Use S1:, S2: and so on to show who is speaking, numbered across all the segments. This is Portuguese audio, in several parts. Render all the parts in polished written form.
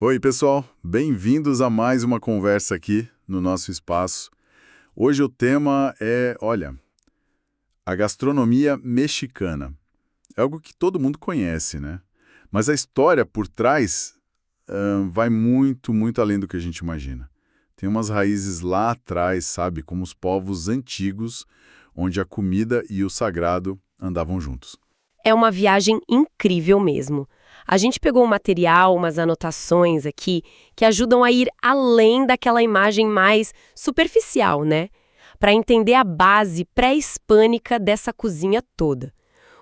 S1: Oi, pessoal, bem-vindos a mais uma conversa aqui no nosso espaço. Hoje o tema é, olha, a gastronomia mexicana. É algo que todo mundo conhece, né? Mas a história por trás vai muito, muito além do que a gente imagina. Tem umas raízes lá atrás, sabe? Como os povos antigos, onde a comida e o sagrado andavam juntos.
S2: É uma viagem incrível mesmo. A gente pegou um material, umas anotações aqui, que ajudam a ir além daquela imagem mais superficial, né? Para entender a base pré-hispânica dessa cozinha toda.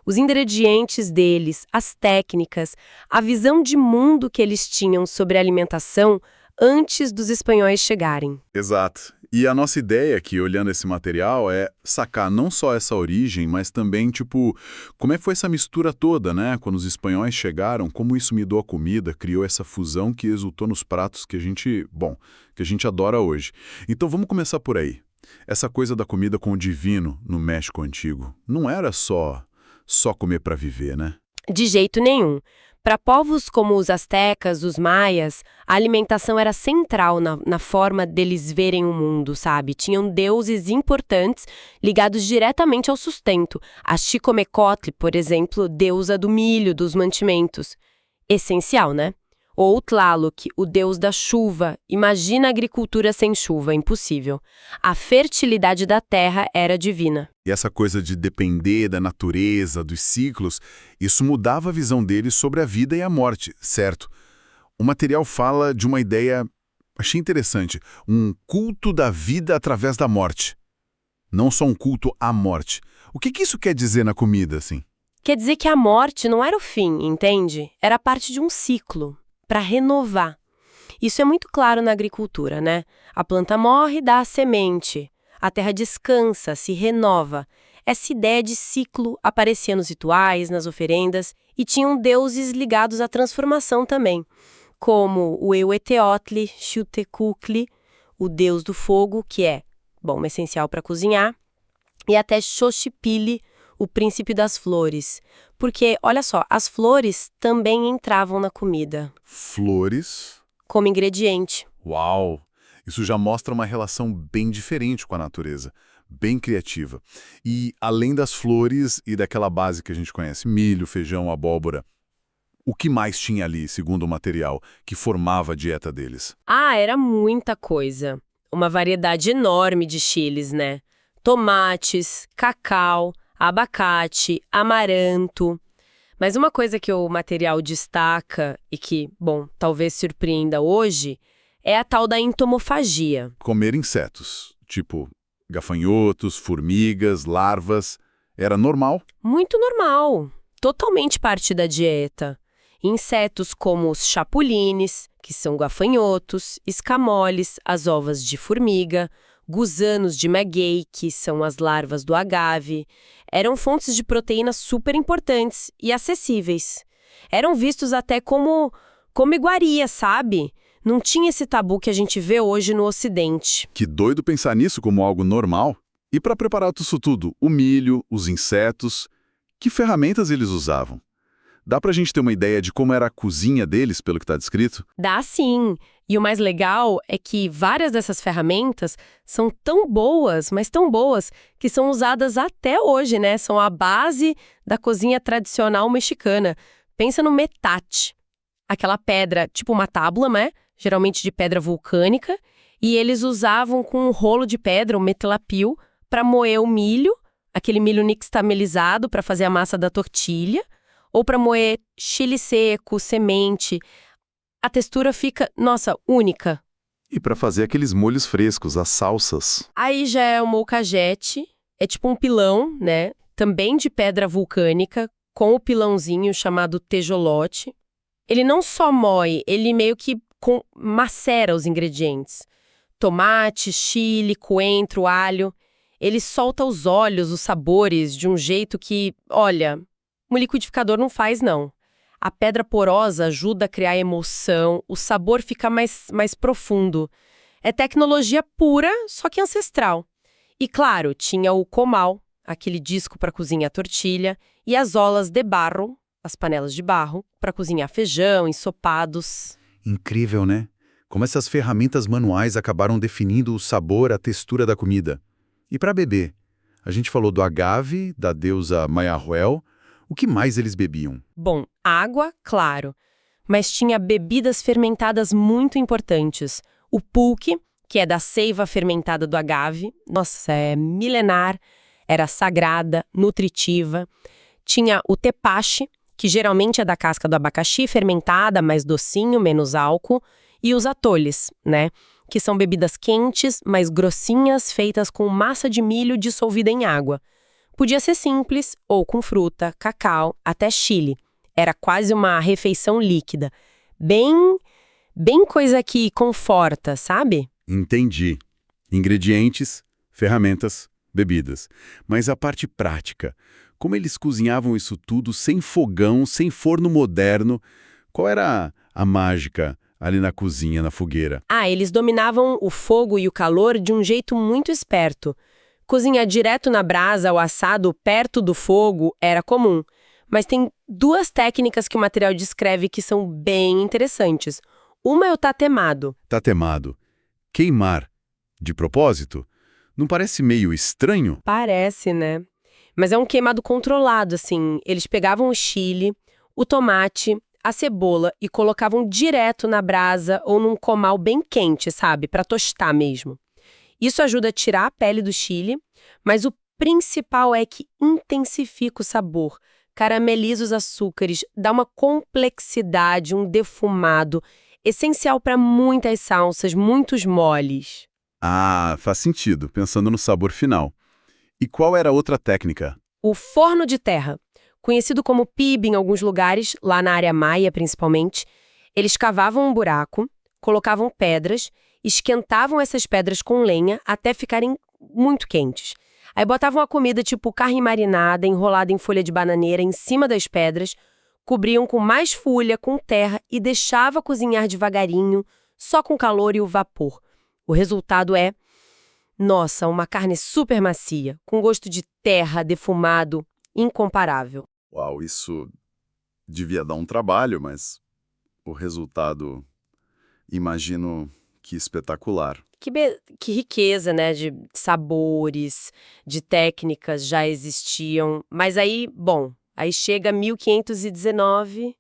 S2: Os ingredientes deles, as técnicas, a visão de mundo que eles tinham sobre a alimentação antes dos espanhóis chegarem.
S1: Exato. E a nossa ideia aqui, olhando esse material, é sacar não só essa origem, mas também, tipo, como é que foi essa mistura toda, né? Quando os espanhóis chegaram, como isso mudou a comida, criou essa fusão que resultou nos pratos que a gente, bom, que a gente adora hoje. Então vamos começar por aí. Essa coisa da comida com o divino no México Antigo não era só comer para viver, né?
S2: De jeito nenhum. Para povos como os astecas, os maias, a alimentação era central na forma deles verem o mundo, sabe? Tinham deuses importantes ligados diretamente ao sustento. A Xicomécotl, por exemplo, deusa do milho, dos mantimentos. Essencial, né? Ou Tlaloc, o deus da chuva. Imagina a agricultura sem chuva, impossível. A fertilidade da terra era divina.
S1: E essa coisa de depender da natureza, dos ciclos, isso mudava a visão deles sobre a vida e a morte, certo? O material fala de uma ideia, achei interessante, um culto da vida através da morte. Não só um culto à morte. O que isso quer dizer na comida, assim?
S2: Quer dizer que a morte não era o fim, entende? Era parte de um ciclo, para renovar. Isso é muito claro na agricultura, né? A planta morre, dá a semente. A terra descansa, se renova. Essa ideia de ciclo aparecia nos rituais, nas oferendas, e tinham deuses ligados à transformação também, como o Ehueteotl, Xiuhtecuhtli, o deus do fogo, que é, bom, essencial para cozinhar, e até Xochipilli, o príncipe das flores. Porque, olha só, as flores também entravam na comida,
S1: Flores.
S2: como ingrediente.
S1: Uau! Isso já mostra uma relação bem diferente com a natureza, bem criativa. E além das flores e daquela base que a gente conhece, milho, feijão, abóbora, o que mais tinha ali, segundo o material, que formava a dieta deles?
S2: Ah, era muita coisa. Uma variedade enorme de chiles, né? Tomates, cacau, abacate, amaranto. Mas uma coisa que o material destaca e que, bom, talvez surpreenda hoje, é a tal da entomofagia.
S1: Comer insetos, tipo gafanhotos, formigas, larvas, era normal?
S2: Muito normal, totalmente parte da dieta. Insetos como os chapulines, que são gafanhotos, escamoles, as ovas de formiga, gusanos de maguey, que são as larvas do agave, eram fontes de proteína super importantes e acessíveis. Eram vistos até como iguaria, sabe? Não tinha esse tabu que a gente vê hoje no Ocidente.
S1: Que doido pensar nisso como algo normal. E para preparar isso tudo, o milho, os insetos, que ferramentas eles usavam? Dá pra gente ter uma ideia de como era a cozinha deles, pelo que está descrito?
S2: Dá sim. E o mais legal é que várias dessas ferramentas são tão boas, mas tão boas, que são usadas até hoje, né? São a base da cozinha tradicional mexicana. Pensa no metate, aquela pedra, tipo uma tábua, né? Geralmente de pedra vulcânica, e eles usavam com um rolo de pedra, o metilapil, para moer o milho, aquele milho nixtamalizado para fazer a massa da tortilha, ou para moer chile seco, semente. A textura fica, nossa, única.
S1: E para fazer aqueles molhos frescos, as salsas.
S2: Aí já é o molcajete, é tipo um pilão, né? Também de pedra vulcânica, com o pilãozinho chamado tejolote. Ele não só moe, ele meio que macera os ingredientes. Tomate, chile, coentro, alho. Ele solta os óleos, os sabores, de um jeito que, olha, um liquidificador não faz, não. A pedra porosa ajuda a criar emoção, o sabor fica mais profundo. É tecnologia pura, só que ancestral. E claro, tinha o comal, aquele disco para cozinhar tortilha, e as olas de barro, as panelas de barro, para cozinhar feijão, ensopados.
S1: Incrível, né? Como essas ferramentas manuais acabaram definindo o sabor, a textura da comida. E para beber? A gente falou do agave, da deusa Mayahuel. O que mais eles bebiam?
S2: Bom, água, claro. Mas tinha bebidas fermentadas muito importantes. O pulque, que é da seiva fermentada do agave. Nossa, é milenar, era sagrada, nutritiva. Tinha o tepache, que geralmente é da casca do abacaxi fermentada, mais docinho, menos álcool. E os atoles, né? Que são bebidas quentes, mais grossinhas, feitas com massa de milho dissolvida em água. Podia ser simples, ou com fruta, cacau, até chile. Era quase uma refeição líquida. Bem coisa que conforta, sabe?
S1: Entendi. Ingredientes, ferramentas, bebidas. Mas a parte prática, como eles cozinhavam isso tudo sem fogão, sem forno moderno? Qual era a mágica ali na cozinha, na fogueira?
S2: Eles dominavam o fogo e o calor de um jeito muito esperto. Cozinhar direto na brasa ou assado perto do fogo era comum. Mas tem duas técnicas que o material descreve que são bem interessantes. Uma é o tatemado.
S1: Tatemado. Queimar. De propósito? Não parece meio estranho?
S2: Parece, né? Mas é um queimado controlado, assim. Eles pegavam o chile, o tomate, a cebola e colocavam direto na brasa ou num comal bem quente, sabe? Para tostar mesmo. Isso ajuda a tirar a pele do chile, mas o principal é que intensifica o sabor, carameliza os açúcares, dá uma complexidade, um defumado, essencial para muitas salsas, muitos moles.
S1: Ah, faz sentido, pensando no sabor final. E qual era a outra técnica?
S2: O forno de terra, conhecido como pibe em alguns lugares, lá na área maia principalmente, eles cavavam um buraco, colocavam pedras, esquentavam essas pedras com lenha até ficarem muito quentes. Aí botavam a comida tipo carne marinada, enrolada em folha de bananeira em cima das pedras, cobriam com mais folha, com terra e deixava cozinhar devagarinho, só com o calor e o vapor. O resultado é, nossa, uma carne super macia, com gosto de terra, defumado, incomparável.
S1: Uau, isso devia dar um trabalho, mas o resultado, imagino que espetacular.
S2: Que riqueza, né, de sabores, de técnicas já existiam. Mas aí, bom, aí chega 1519,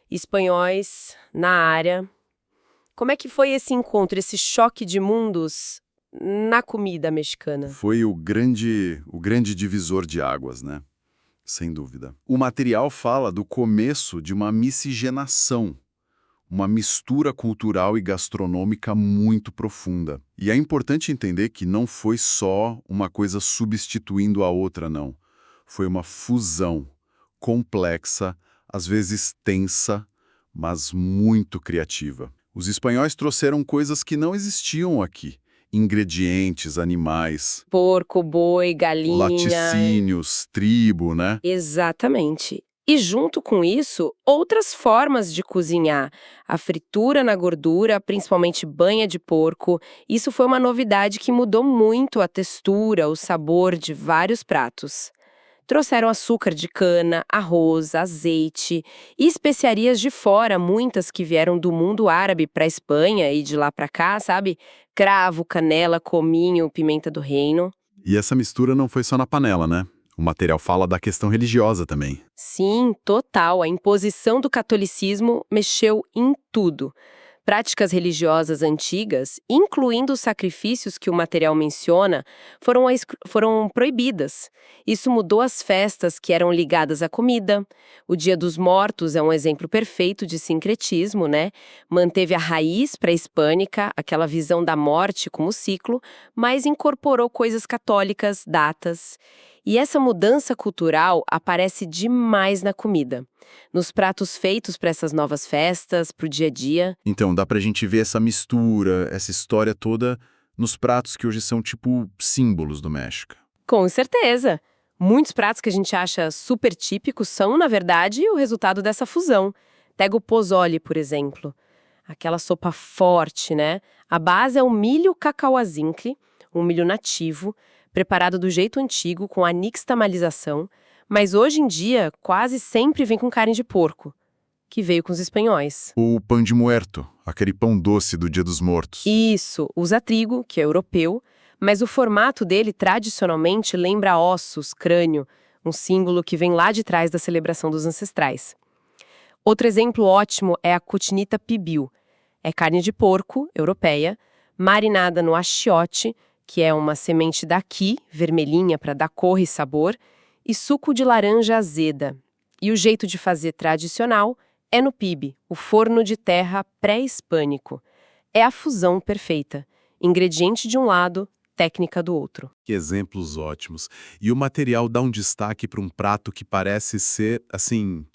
S2: espanhóis na área. Como é que foi esse encontro, esse choque de mundos na comida mexicana?
S1: Foi o grande divisor de águas, né? Sem dúvida. O material fala do começo de uma miscigenação, uma mistura cultural e gastronômica muito profunda. E é importante entender que não foi só uma coisa substituindo a outra, não. Foi uma fusão complexa, às vezes tensa, mas muito criativa. Os espanhóis trouxeram coisas que não existiam aqui. Ingredientes, animais,
S2: Porco, boi, galinha.
S1: laticínios, tribo, né?
S2: Exatamente. E junto com isso, outras formas de cozinhar. A fritura na gordura, principalmente banha de porco. Isso foi uma novidade que mudou muito a textura, o sabor de vários pratos. Trouxeram açúcar de cana, arroz, azeite e especiarias de fora, muitas que vieram do mundo árabe para a Espanha e de lá para cá, sabe? Cravo, canela, cominho, pimenta do reino.
S1: E essa mistura não foi só na panela, né? O material fala da questão religiosa também.
S2: Sim, total. A imposição do catolicismo mexeu em tudo. Práticas religiosas antigas, incluindo os sacrifícios que o material menciona, foram proibidas. Isso mudou as festas que eram ligadas à comida. O Dia dos Mortos é um exemplo perfeito de sincretismo, né? Manteve a raiz pré-hispânica, aquela visão da morte como ciclo, mas incorporou coisas católicas, datas. E essa mudança cultural aparece demais na comida. Nos pratos feitos para essas novas festas, para o dia a dia.
S1: Então, dá pra gente ver essa mistura, essa história toda nos pratos que hoje são tipo símbolos do México.
S2: Com certeza! Muitos pratos que a gente acha super típicos são, na verdade, o resultado dessa fusão. Pega o pozole, por exemplo. Aquela sopa forte, né? A base é o milho cacauazincle, um milho nativo, preparado do jeito antigo, com a nixtamalização, mas hoje em dia quase sempre vem com carne de porco. que veio com os espanhóis.
S1: O pão de muerto, aquele pão doce do Dia dos Mortos.
S2: Isso, usa trigo, que é europeu, mas o formato dele tradicionalmente lembra ossos, crânio, um símbolo que vem lá de trás da celebração dos ancestrais. Outro exemplo ótimo é a cotinita pibil. É carne de porco, europeia, marinada no achiote, que é uma semente daqui, vermelhinha para dar cor e sabor, e suco de laranja azeda. E o jeito de fazer tradicional é no pibe, o forno de terra pré-hispânico. É a fusão perfeita. Ingrediente de um lado, técnica do outro.
S1: Que exemplos ótimos. E o material dá um destaque para um prato que parece ser, assim,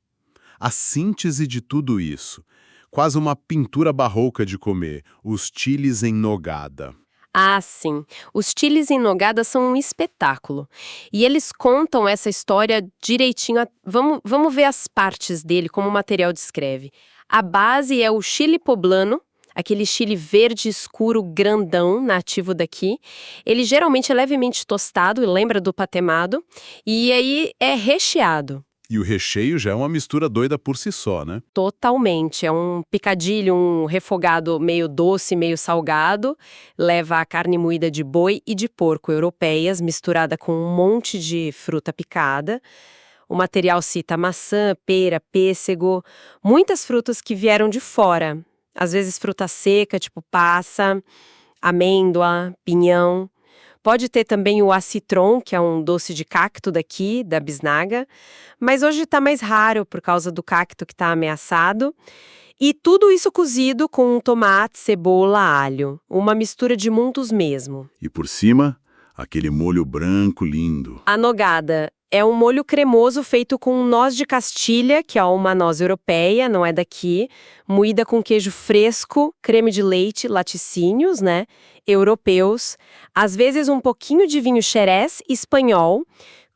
S1: a síntese de tudo isso. Quase uma pintura barroca de comer, os chiles em nogada.
S2: Ah, sim. Os chiles em nogada são um espetáculo. E eles contam essa história direitinho. Vamos ver as partes dele, como o material descreve. A base é o chile poblano, aquele chile verde escuro grandão, nativo daqui. Ele geralmente é levemente tostado, lembra do patemado, e aí é recheado.
S1: E o recheio já é uma mistura doida por si só, né?
S2: Totalmente. É um picadilho, um refogado meio doce, meio salgado. Leva a carne moída de boi e de porco europeias, misturada com um monte de fruta picada. O material cita maçã, pera, pêssego, muitas frutas que vieram de fora. Às vezes fruta seca, tipo passa, amêndoa, pinhão. Pode ter também o acitron, que é um doce de cacto daqui, da bisnaga, mas hoje está mais raro por causa do cacto que está ameaçado. E tudo isso cozido com tomate, cebola, alho. Uma mistura de mundos mesmo.
S1: E por cima, aquele molho branco lindo.
S2: A nogada é um molho cremoso feito com noz de Castilha, que é uma noz europeia, não é daqui, moída com queijo fresco, creme de leite, laticínios, né, europeus, às vezes um pouquinho de vinho xerez espanhol,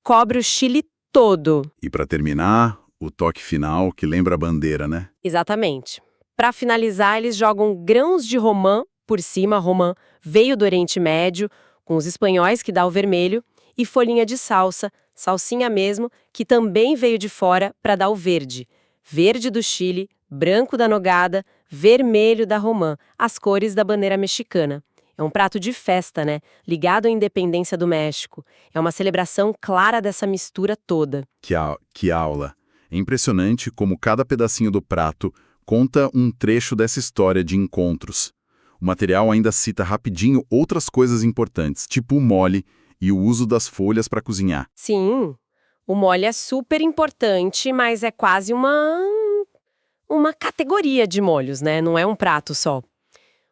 S2: cobre o Chile todo.
S1: E para terminar, o toque final que lembra a bandeira, né?
S2: Exatamente. Para finalizar, eles jogam grãos de romã por cima. Romã veio do Oriente Médio, com os espanhóis que dá o vermelho, e folhinha de salsa, salsinha mesmo, que também veio de fora para dar o verde. Verde do Chile, branco da nogada, vermelho da romã, as cores da bandeira mexicana. É um prato de festa, né? Ligado à independência do México. É uma celebração clara dessa mistura toda.
S1: Que aula! É impressionante como cada pedacinho do prato conta um trecho dessa história de encontros. O material ainda cita rapidinho outras coisas importantes, tipo o mole e o uso das folhas para cozinhar.
S2: Sim, o molho é super importante, mas é quase uma categoria de molhos, né? Não é um prato só.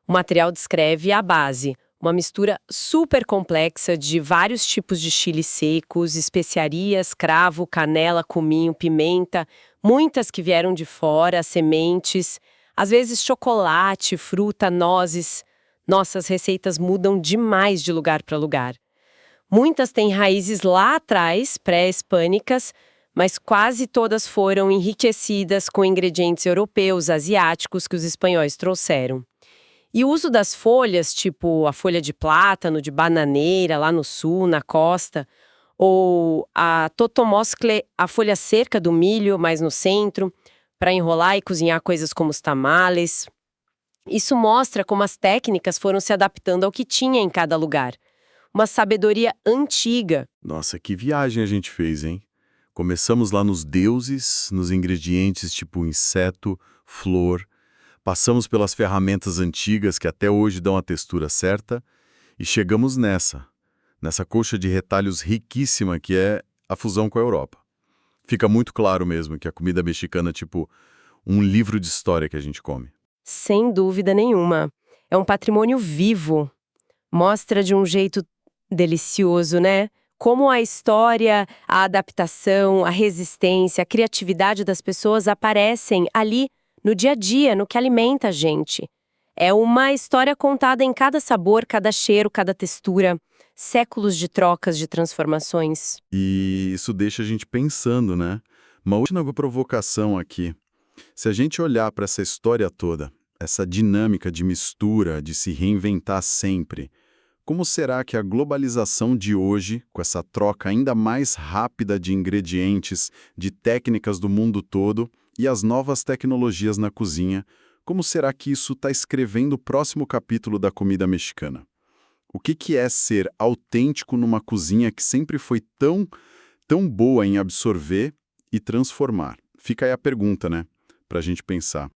S2: O material descreve a base, uma mistura super complexa de vários tipos de chiles secos, especiarias, cravo, canela, cominho, pimenta, muitas que vieram de fora, sementes, às vezes chocolate, fruta, nozes. Nossas receitas mudam demais de lugar para lugar. Muitas têm raízes lá atrás, pré-hispânicas, mas quase todas foram enriquecidas com ingredientes europeus, asiáticos que os espanhóis trouxeram. E o uso das folhas, tipo a folha de plátano, de bananeira, lá no sul, na costa, ou a totomoscle, a folha seca do milho, mais no centro, para enrolar e cozinhar coisas como os tamales. Isso mostra como as técnicas foram se adaptando ao que tinha em cada lugar. Uma sabedoria antiga.
S1: Nossa, que viagem a gente fez, hein? Começamos lá nos deuses, nos ingredientes tipo inseto, flor, passamos pelas ferramentas antigas que até hoje dão a textura certa e chegamos nessa coxa de retalhos riquíssima que é a fusão com a Europa. Fica muito claro mesmo que a comida mexicana é tipo um livro de história que a gente come.
S2: Sem dúvida nenhuma. É um patrimônio vivo. Mostra de um jeito delicioso, né? Como a história, a adaptação, a resistência, a criatividade das pessoas aparecem ali no dia a dia, no que alimenta a gente. É uma história contada em cada sabor, cada cheiro, cada textura. Séculos de trocas, de transformações.
S1: E isso deixa a gente pensando, né? Uma última provocação aqui. Se a gente olhar para essa história toda, essa dinâmica de mistura, de se reinventar sempre, como será que a globalização de hoje, com essa troca ainda mais rápida de ingredientes, de técnicas do mundo todo, E as novas tecnologias na cozinha, como será que isso está escrevendo o próximo capítulo da comida mexicana? O que é ser autêntico numa cozinha que sempre foi tão boa em absorver e transformar? Fica aí a pergunta, né? Para a gente pensar.